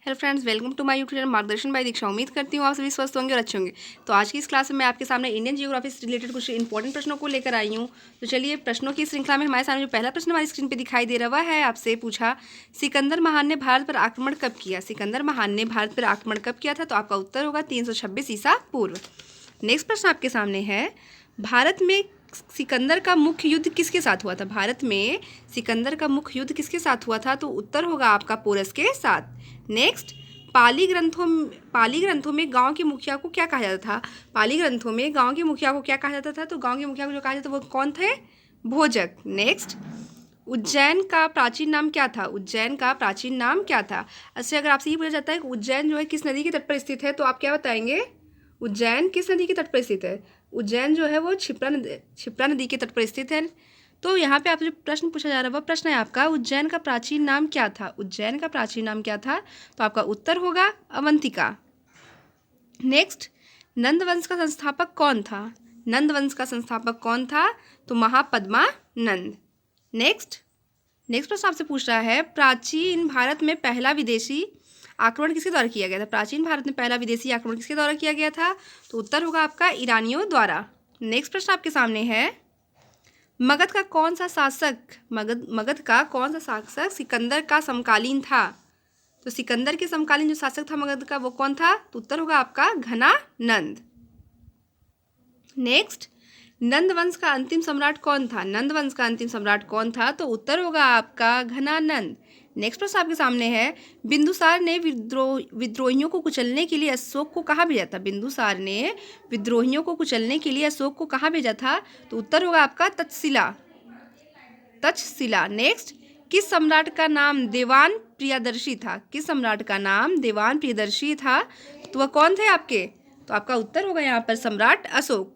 Hello friends, welcome to my YouTube channel Margdarshan by Diksha. उम्मीद करती हूँ आप सभी स्वस्थ होंगे और अच्छे होंगे। तो आज की इस क्लास में मैं आपके सामने इंडियन जियोग्राफी से रिलेटेड कुछ इंपॉर्टेंट प्रश्नों को लेकर आई हूँ। तो चलिए, प्रश्नों की श्रृंखला में हमारे सामने जो पहला प्रश्न हमारी स्क्रीन पर दिखाई दे रहा है, आपसे पूछा, सिकंदर महान ने भारत पर आक्रमण कब किया? सिकंदर महान ने भारत पर आक्रमण कब किया था? तो आपका उत्तर होगा 326 ईसा पूर्व। नेक्स्ट प्रश्न आपके सामने है, भारत में सिकंदर का मुख्य युद्ध किसके साथ हुआ था? भारत में सिकंदर का मुख्य युद्ध किसके साथ हुआ था? तो उत्तर होगा आपका पोरस के साथ। नेक्स्ट, पाली ग्रंथों में गांव के मुखिया को क्या कहा जाता था? पाली ग्रंथों में गांव के मुखिया को क्या कहा जाता था? तो गांव के मुखिया को जो कहा जाता था वो कौन थे? भोजक। नेक्स्ट, उज्जैन का प्राचीन नाम क्या था? उज्जैन का प्राचीन नाम क्या था? अच्छा, अगर आपसे ये पूछा जाता है कि उज्जैन जो है किस नदी के तट पर स्थित है, तो आप क्या बताएंगे? उज्जैन किस नदी के तट पर स्थित है? उज्जैन जो है वो क्षिप्रा नदी के तट पर स्थित है। तो यहाँ पे आपसे जो प्रश्न पूछा जा रहा है वह प्रश्न है आपका, उज्जैन का प्राचीन नाम क्या था? उज्जैन का प्राचीन नाम क्या था? तो आपका उत्तर होगा अवंतिका। नेक्स्ट, नंद वंश का संस्थापक कौन था? नंद वंश का संस्थापक कौन था? तो महापद्मानंद। नेक्स्ट प्रश्न आपसे पूछ रहा है, प्राचीन भारत में पहला विदेशी आक्रमण किसके द्वारा किया गया था? प्राचीन भारत में पहला विदेशी आक्रमण किसके द्वारा किया गया था? तो उत्तर होगा आपका ईरानियों द्वारा। नेक्स्ट प्रश्न आपके सामने है, मगध का कौन सा शासक सिकंदर का समकालीन था? तो सिकंदर के समकालीन जो शासक था मगध का, वो कौन था? तो उत्तर होगा आपका घनानंद। नेक्स्ट, नंद वंश का अंतिम सम्राट कौन था? नंद वंश का अंतिम सम्राट कौन था? तो उत्तर होगा आपका घनानंद। नेक्स्ट प्रश्न आपके सामने है, बिंदुसार ने विद्रोहियों को कुचलने के लिए अशोक को कहाँ भेजा था? बिंदुसार ने विद्रोहियों को कुचलने के लिए अशोक को कहाँ भेजा था? तो उत्तर होगा आपका तक्षशिला। नेक्स्ट, किस सम्राट का नाम देवान प्रियदर्शी था? किस सम्राट का नाम देवान प्रियदर्शी था? तो वह कौन थे आपके? तो आपका उत्तर होगा यहाँ पर सम्राट अशोक।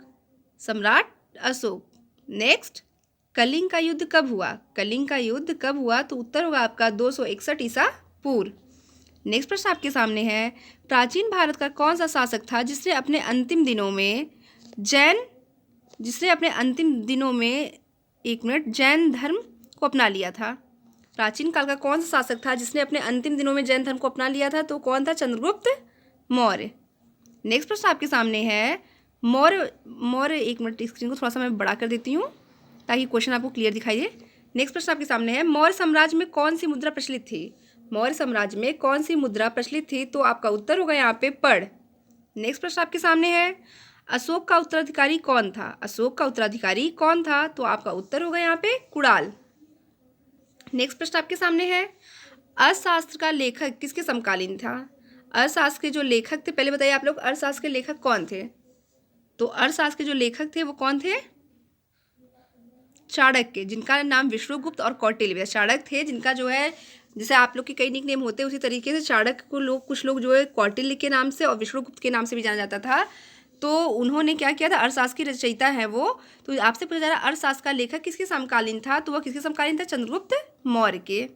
नेक्स्ट, कलिंग का युद्ध कब हुआ? तो उत्तर होगा आपका 261 ईसा पूर्व। नेक्स्ट प्रश्न आपके सामने है, प्राचीन भारत का कौन सा शासक था जिसने अपने अंतिम दिनों में जैन धर्म को अपना लिया था? प्राचीन काल का कौन सा शासक था जिसने अपने अंतिम दिनों में जैन धर्म को अपना लिया था? तो कौन था? चंद्रगुप्त मौर्य। नेक्स्ट प्रश्न आपके सामने है, मौर्य एक मिनट, स्क्रीन को थोड़ा सा मैं बड़ा कर देती हूँ ताकि क्वेश्चन आपको क्लियर दिखाई दे। नेक्स्ट प्रश्न आपके सामने है, मौर्य साम्राज्य में कौन सी मुद्रा प्रचलित थी? मौर्य साम्राज्य में कौन सी मुद्रा प्रचलित थी? तो आपका उत्तर होगा यहाँ पे पढ़। नेक्स्ट प्रश्न आपके सामने है, अशोक का उत्तराधिकारी कौन था? तो आपका उत्तर होगा यहाँ पे कुणाल। नेक्स्ट प्रश्न आपके सामने है, अर्थशास्त्र का लेखक किसके समकालीन था? अर्थशास्त्र के जो लेखक थे, पहले बताइए आप लोग, अर्थशास्त्र के लेखक कौन थे? तो अर्थशास्त्र के जो लेखक थे वो कौन थे? चाणक्य, जिनका नाम विष्णुगुप्त और कौटिल्य। चाणक्य थे जिनका जो है, जैसे आप लोग के कई निक नेम होते हैं, उसी तरीके से चाणक्य को कुछ लोग जो है कौटिल्य के नाम से और विष्णुगुप्त के नाम से भी जाना जाता था। तो उन्होंने क्या किया था? अर्थशास्त्र की रचयिता है वो। तो आपसे पूछा जा रहा है अर्थशास्त्र का लेखक किसके समकालीन था? तो वह किसके समकालीन था? चंद्रगुप्त मौर्य के।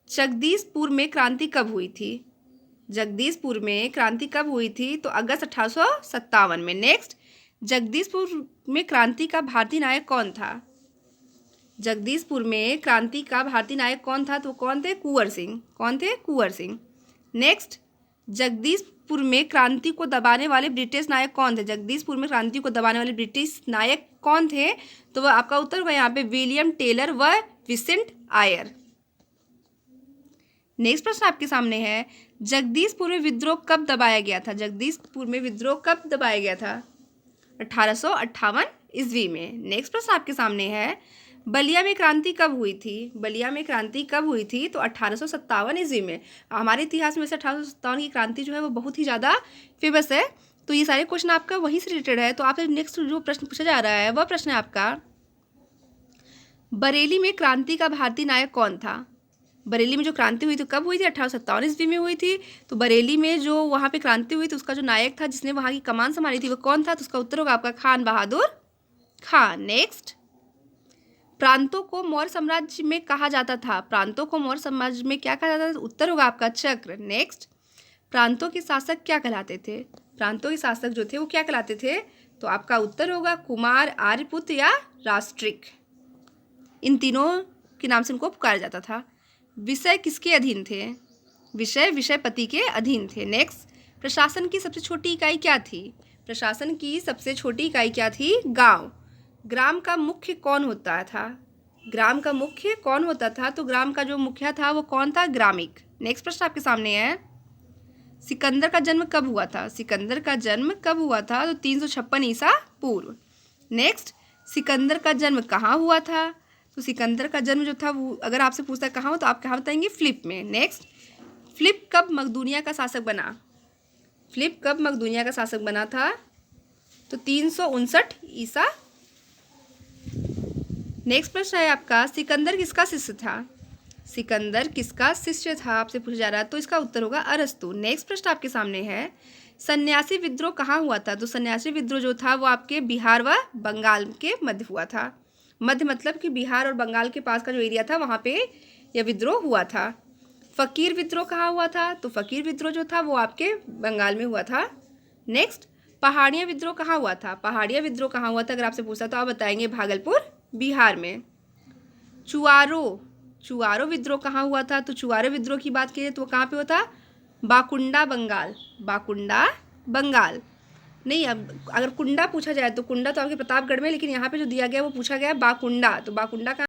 जगदीशपुर में क्रांति कब हुई थी? तो अगस्त 1857 में। नेक्स्ट, जगदीशपुर में क्रांति का भारतीय नायक कौन था? तो कौन थे? कुंवर सिंह। नेक्स्ट, जगदीशपुर में क्रांति को दबाने वाले ब्रिटिश नायक कौन थे? तो वह आपका उत्तर होगा यहाँ पे विलियम टेलर व विंसेंट आयर। नेक्स्ट प्रश्न आपके सामने है, जगदीशपुर में विद्रोह कब दबाया गया था? 1858 ईस्वी में। नेक्स्ट प्रश्न आपके सामने है, बलिया में क्रांति कब हुई थी? तो 1857 ईस्वी में। हमारे इतिहास में से 1857 की क्रांति जो है वो बहुत ही ज़्यादा फेमस है। तो ये सारे क्वेश्चन आपका वहीं से रिलेटेड है। तो आपसे नेक्स्ट जो प्रश्न पूछा जा रहा है वह प्रश्न है आपका, बरेली में क्रांति का भारतीय नायक कौन था? बरेली में जो क्रांति हुई थी कब हुई थी? 1857 ईस्वी में हुई थी। तो बरेली में जो वहाँ पे क्रांति हुई थी उसका जो नायक था जिसने वहाँ की कमान संभाली थी वो कौन था? तो उसका उत्तर होगा आपका खान बहादुर खान। नेक्स्ट, प्रांतों को मौर्य साम्राज्य में कहा जाता था? क्या कहा जाता था? उत्तर होगा आपका चक्र। नेक्स्ट, प्रांतों के शासक क्या कहलाते थे? प्रांतों के शासक जो थे वो क्या कहलाते थे? तो आपका उत्तर होगा कुमार, आर्यपुत्र या राष्ट्रिक। इन तीनों के नाम से उनको पुकारा जाता था। विषय किसके अधीन थे? विषय विषयपति के अधीन थे। नेक्स्ट, प्रशासन की सबसे छोटी इकाई क्या थी? प्रशासन की सबसे छोटी इकाई क्या थी? गांव। ग्राम का मुख्य कौन होता था? ग्राम का मुख्य कौन होता था? तो ग्राम का जो मुखिया था वो कौन था? ग्रामिक। नेक्स्ट प्रश्न आपके सामने है, सिकंदर का जन्म कब हुआ था? सिकंदर का जन्म कब हुआ था? तो 356 ईसा पूर्व। नेक्स्ट, सिकंदर का जन्म कहाँ हुआ था? तो सिकंदर का जन्म जो था वो अगर आपसे पूछता है कहाँ हो तो आप कहाँ बताएंगे? फिलिप में। नेक्स्ट, फिलिप कब मकदूनिया का शासक बना? फिलिप कब मकदूनिया का शासक बना था? तो 359 ईसा। नेक्स्ट प्रश्न है आपका, सिकंदर किसका शिष्य था? सिकंदर किसका शिष्य था आपसे पूछा जा रहा है, तो इसका उत्तर होगा अरस्तु। नेक्स्ट प्रश्न आपके सामने है, सन्यासी विद्रोह कहाँ हुआ था? तो सन्यासी विद्रोह जो था वो आपके बिहार व बंगाल के मध्य हुआ था। मध्य मतलब कि बिहार और बंगाल के पास का जो एरिया था वहाँ पे यह विद्रोह हुआ था। फ़कीर विद्रोह कहाँ हुआ था? तो फ़कीर विद्रोह जो था वो आपके बंगाल में हुआ था। नेक्स्ट, पहाड़िया विद्रोह कहाँ हुआ था? पहाड़िया विद्रोह कहाँ हुआ था अगर आपसे पूछा तो आप बताएंगे भागलपुर बिहार में। चुआरो विद्रोह कहाँ हुआ था? तो चुआरो विद्रोह की बात करें तो वो कहाँ पे हुआ था? बाकुंडा बंगाल। बाकुंडा बंगाल नहीं, अब अगर कुंडा पूछा जाए तो कुंडा तो आपके प्रतापगढ़ में, लेकिन यहाँ पे जो दिया गया वो पूछा गया बाकुंडा, तो बाकुंडा का